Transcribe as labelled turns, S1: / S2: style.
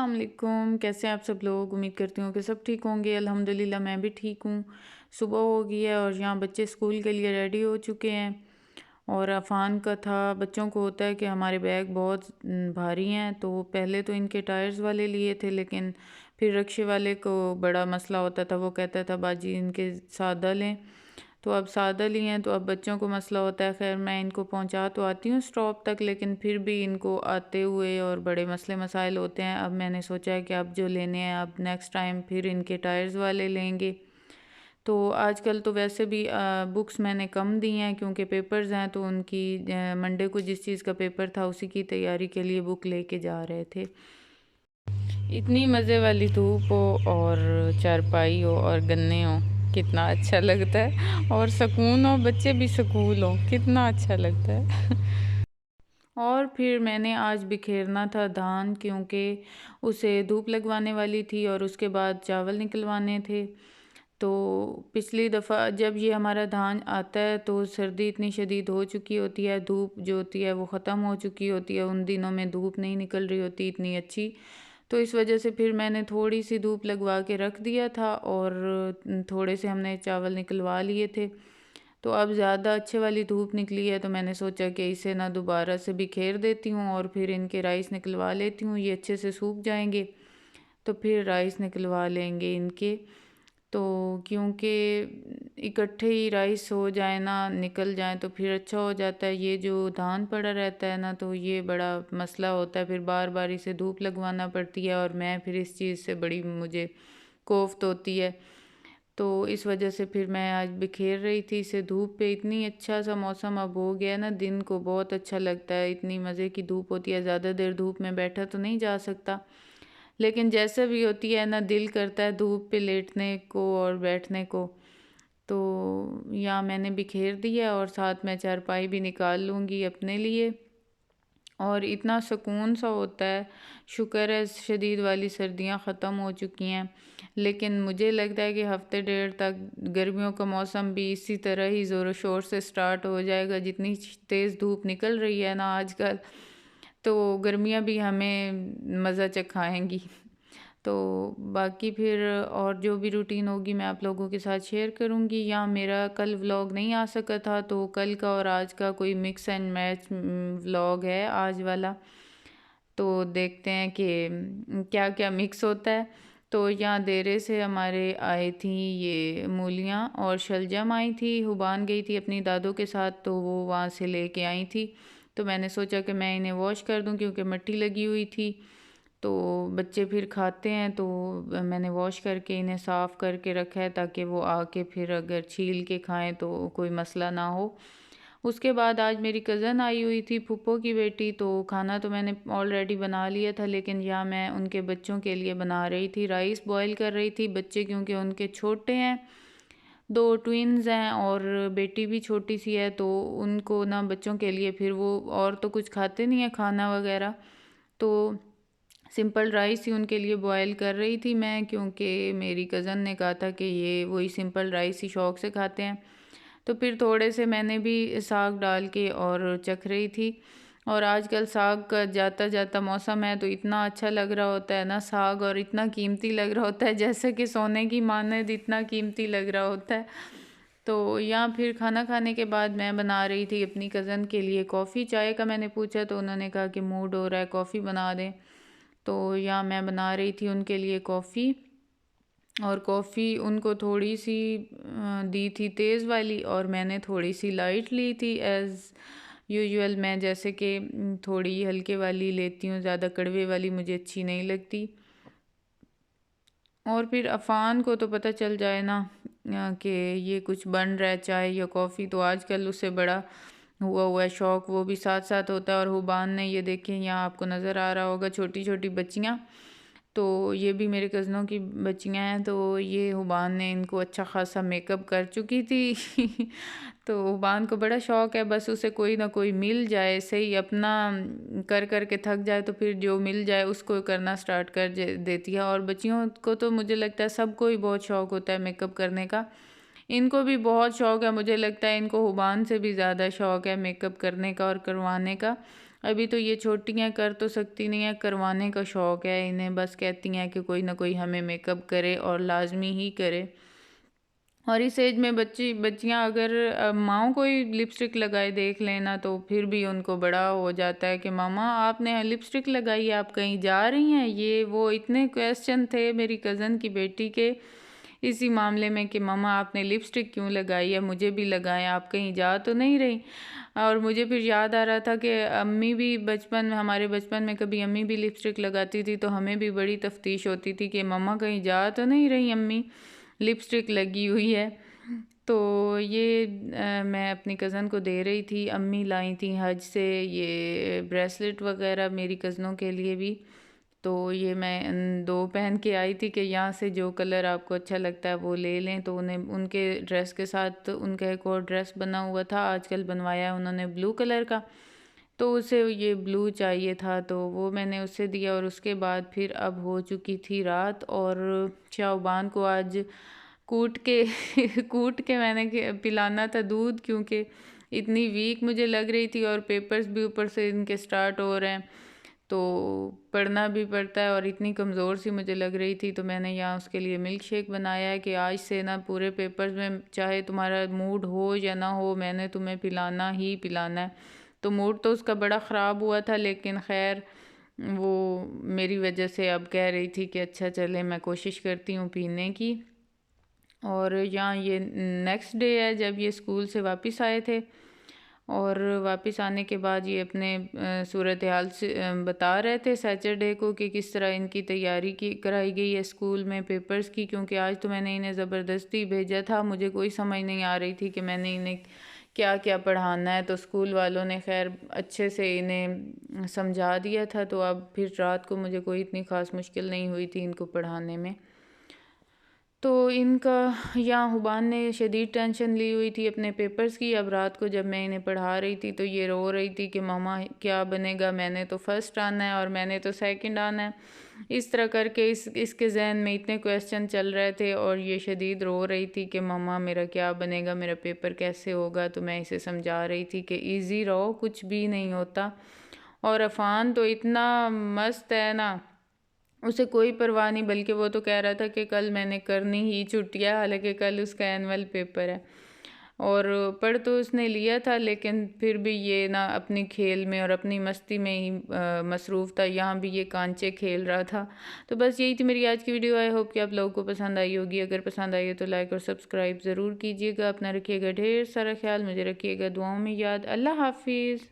S1: अस्सलाम वालेकुम। कैसे हैं आप सब लोग? उम्मीद करती हूँ कि सब ठीक होंगे। अल्हम्दुलिल्लाह मैं भी ठीक हूँ। सुबह हो गई है और यहाँ बच्चे स्कूल के लिए रेडी हो चुके हैं। और अफ़ान का था, बच्चों को होता है कि हमारे बैग बहुत भारी हैं, तो पहले तो इनके टायर्स वाले लिए थे, लेकिन फिर रिक्शे वाले को बड़ा मसला होता था। वो कहता था बाजी इनके सादा लें, तो अब सादा लिए हैं, तो अब बच्चों को मसला होता है। खैर मैं इनको पहुंचा तो आती हूँ स्टॉप तक, लेकिन फिर भी इनको आते हुए और बड़े मसले मसाइल होते हैं। अब मैंने सोचा है कि अब जो लेने हैं, अब नेक्स्ट टाइम फिर इनके टायर्स वाले लेंगे। तो आजकल तो वैसे भी बुक्स मैंने कम दी हैं, क्योंकि पेपर्स हैं, तो उनकी मंडे को जिस चीज़ का पेपर था उसी की तैयारी के लिए बुक लेके जा रहे थे। इतनी मज़े वाली धूप हो और चारपाई हो और गन्ने हो, कितना अच्छा लगता है। और सुकून हो, बच्चे भी सुकून हो, कितना अच्छा लगता है। और फिर मैंने आज बिखेरना था धान, क्योंकि उसे धूप लगवाने वाली थी और उसके बाद चावल निकलवाने थे। तो पिछली दफ़ा जब ये हमारा धान आता है तो सर्दी इतनी शदीद हो चुकी होती है, धूप जो होती है वो ख़त्म हो चुकी होती है, उन दिनों में धूप नहीं निकल रही होती इतनी अच्छी। तो इस वजह से फिर मैंने थोड़ी सी धूप लगवा के रख दिया था और थोड़े से हमने चावल निकलवा लिए थे। तो अब ज़्यादा अच्छे वाली धूप निकली है, तो मैंने सोचा कि इसे ना दोबारा से बिखेर देती हूँ और फिर इनके राइस निकलवा लेती हूँ, ये अच्छे से सूख जाएंगे तो फिर राइस निकलवा लेंगे इनके। तो क्योंकि इकट्ठे ही राइस हो जाए ना, निकल जाए, तो फिर अच्छा हो जाता है। ये जो धान पड़ा रहता है ना, तो ये बड़ा मसला होता है, फिर बार बार इसे धूप लगवाना पड़ती है और मैं फिर इस चीज़ से बड़ी मुझे कोफ्त होती है। तो इस वजह से फिर मैं आज बिखेर रही थी इसे धूप पे। इतनी अच्छा सा मौसम अब हो गया है ना, दिन को बहुत अच्छा लगता है, इतनी मज़े की धूप होती है। ज़्यादा देर धूप में बैठा तो नहीं जा सकता, लेकिन जैसे भी होती है ना, दिल करता है धूप पे लेटने को और बैठने को। तो यहाँ मैंने बिखेर दिया और साथ में चारपाई भी निकाल लूँगी अपने लिए। और इतना सुकून सा होता है। शुक्र है शदीद वाली सर्दियाँ ख़त्म हो चुकी हैं, लेकिन मुझे लगता है कि हफ़्ते डेढ़ तक गर्मियों का मौसम भी इसी तरह ही ज़ोर शोर से स्टार्ट हो जाएगा। जितनी तेज़ धूप निकल रही है ना आजकल, तो गर्मियाँ भी हमें मज़ा चखाएँगी। तो बाकी फिर और जो भी रूटीन होगी मैं आप लोगों के साथ शेयर करूँगी। या मेरा कल व्लॉग नहीं आ सका था, तो कल का और आज का कोई मिक्स एंड मैच व्लॉग है आज वाला। तो देखते हैं कि क्या क्या मिक्स होता है। तो यहाँ देरे से हमारे आए थी ये मूलियाँ और शलजम आई थी। हुबान गई थी अपनी दादों के साथ, तो वो वहाँ से लेके आई थी। तो मैंने सोचा कि मैं इन्हें वॉश कर दूँ, क्योंकि मिट्टी लगी हुई थी, तो बच्चे फिर खाते हैं। तो मैंने वॉश करके इन्हें साफ़ करके रखा है, ताकि वो आके फिर अगर छील के खाएं तो कोई मसला ना हो। उसके बाद आज मेरी कज़न आई हुई थी, फूफो की बेटी। तो खाना तो मैंने ऑलरेडी बना लिया था, लेकिन यहाँ मैं उनके बच्चों के लिए बना रही थी, राइस बॉईल कर रही थी। बच्चे क्योंकि उनके छोटे हैं, दो ट्विन्स हैं और बेटी भी छोटी सी है, तो उनको ना बच्चों के लिए फिर वो और तो कुछ खाते नहीं है खाना वगैरह, तो सिंपल राइस ही उनके लिए बॉयल कर रही थी मैं, क्योंकि मेरी कज़न ने कहा था कि ये वही सिंपल राइस ही शौक़ से खाते हैं। तो फिर थोड़े से मैंने भी साग डाल के और चख रही थी। और आजकल साग का जाता जाता मौसम है, तो इतना अच्छा लग रहा होता है ना साग, और इतना कीमती लग रहा होता है, जैसे कि सोने की मानद इतना कीमती लग रहा होता है। तो यहाँ फिर खाना खाने के बाद मैं बना रही थी अपनी कज़न के लिए कॉफ़ी। चाय का मैंने पूछा तो उन्होंने कहा कि मूड हो रहा है कॉफ़ी बना दें। तो यहाँ मैं बना रही थी उनके लिए कॉफ़ी, और कॉफ़ी उनको थोड़ी सी दी थी तेज़ वाली, और मैंने थोड़ी सी लाइट ली थी एज़ यूजुअल। मैं जैसे कि थोड़ी हल्के वाली लेती हूँ, ज़्यादा कड़वे वाली मुझे अच्छी नहीं लगती। और फिर अफ़ान को तो पता चल जाए ना कि ये कुछ बन रहा है चाय या कॉफ़ी, तो आजकल उससे बड़ा हुआ है शौक़, वो भी साथ साथ होता है। और हुबान ने, ये देखें यहाँ आपको नज़र आ रहा होगा छोटी छोटी बच्चियाँ, तो ये भी मेरे कज़नों की बच्चियाँ हैं। तो ये हुबान ने इनको अच्छा ख़ासा मेकअप कर चुकी थी। तो हुबान को बड़ा शौक़ है, बस उसे कोई ना कोई मिल जाए सही, अपना कर कर के थक जाए तो फिर जो मिल जाए उसको करना स्टार्ट कर देती है। और बच्चियों को तो मुझे लगता है सबको ही बहुत शौक़ होता है मेकअप करने का। इनको भी बहुत शौक़ है, मुझे लगता है इनको हुबान से भी ज़्यादा शौक़ है मेकअप करने का और करवाने का। अभी तो ये छोटी हैं, कर तो सकती नहीं है, करवाने का शौक़ है इन्हें, बस कहती हैं कि कोई ना कोई हमें मेकअप करे और लाजमी ही करे। और इस एज में बच्चियां अगर माँओं को ही लिपस्टिक लगाए देख लेना तो फिर भी उनको बड़ा हो जाता है कि मामा आपने लिपस्टिक लगाई है, आप कहीं जा रही हैं, ये वो इतने क्वेश्चन थे मेरी कज़न की बेटी के इसी मामले में कि मामा आपने लिपस्टिक क्यों लगाई है, मुझे भी लगाएं, आप कहीं जा तो नहीं रही। और मुझे फिर याद आ रहा था कि अम्मी भी बचपन में, हमारे बचपन में कभी अम्मी भी लिपस्टिक लगाती थी तो हमें भी बड़ी तफ्तीश होती थी कि मम्मा कहीं जा तो नहीं रही अम्मी, लिपस्टिक लगी हुई है। तो ये मैं अपनी कज़न को दे रही थी, अम्मी लाई थी हज से ये ब्रेसलेट वगैरह मेरी कज़नों के लिए भी। तो ये मैं दो पहन के आई थी कि यहाँ से जो कलर आपको अच्छा लगता है वो ले लें। तो उन्हें उनके ड्रेस के साथ उनका एक और ड्रेस बना हुआ था, आजकल बनवाया है उन्होंने ब्लू कलर का, तो उसे ये ब्लू चाहिए था तो वो मैंने उसे दिया। और उसके बाद फिर अब हो चुकी थी रात और शाहबान को आज कूट के कूट के मैंने पिलाना था दूध, क्योंकि इतनी वीक मुझे लग रही थी और पेपर्स भी ऊपर से इनके स्टार्ट हो रहे हैं तो पढ़ना भी पड़ता है और इतनी कमज़ोर सी मुझे लग रही थी। तो मैंने यहाँ उसके लिए मिल्क शेक बनाया है कि आज से ना पूरे पेपर्स में चाहे तुम्हारा मूड हो या ना हो मैंने तुम्हें पिलाना ही पिलाना है। तो मूड तो उसका बड़ा ख़राब हुआ था, लेकिन खैर वो मेरी वजह से अब कह रही थी कि अच्छा चले मैं कोशिश करती हूँ पीने की। और यहाँ ये नेक्स्ट डे है जब ये स्कूल से वापस आए थे और वापस आने के बाद ये अपने सूरत हाल से बता रहे थे सैटरडे को कि किस तरह इनकी तैयारी की कराई गई है स्कूल में पेपर्स की, क्योंकि आज तो मैंने इन्हें ज़बरदस्ती भेजा था, मुझे कोई समझ नहीं आ रही थी कि मैंने इन्हें क्या क्या पढ़ाना है। तो स्कूल वालों ने खैर अच्छे से इन्हें समझा दिया था, तो अब फिर रात को मुझे कोई इतनी ख़ास मुश्किल नहीं हुई थी इनको पढ़ाने में। तो इनका यहाँ हुबान ने शदीद टेंशन ली हुई थी अपने पेपर्स की। अब रात को जब मैं इन्हें पढ़ा रही थी तो ये रो रही थी कि मामा क्या बनेगा, मैंने तो फर्स्ट आना है और मैंने तो सेकंड आना है। इस तरह करके इसके जहन में इतने क्वेश्चन चल रहे थे और ये शदीद रो रही थी कि मामा मेरा क्या बनेगा, मेरा पेपर कैसे होगा। तो मैं इसे समझा रही थी कि ईज़ी रहो, कुछ भी नहीं होता। और अफ़ान तो इतना मस्त है ना, उसे कोई परवाह नहीं, बल्कि वो तो कह रहा था कि कल मैंने करनी ही छुट्टियाँ, हालांकि कल उसका एनुअल पेपर है। और पढ़ तो उसने लिया था लेकिन फिर भी ये ना अपनी खेल में और अपनी मस्ती में ही मसरूफ़ था, यहाँ भी ये कांचे खेल रहा था। तो बस यही थी मेरी आज की वीडियो। आई होप कि आप लोगों को पसंद आई होगी। अगर पसंद आई हो तो लाइक और सब्सक्राइब ज़रूर कीजिएगा। अपना रखिएगा ढेर सारा ख्याल, मुझे रखिएगा दुआओं में याद। अल्लाह हाफिज़।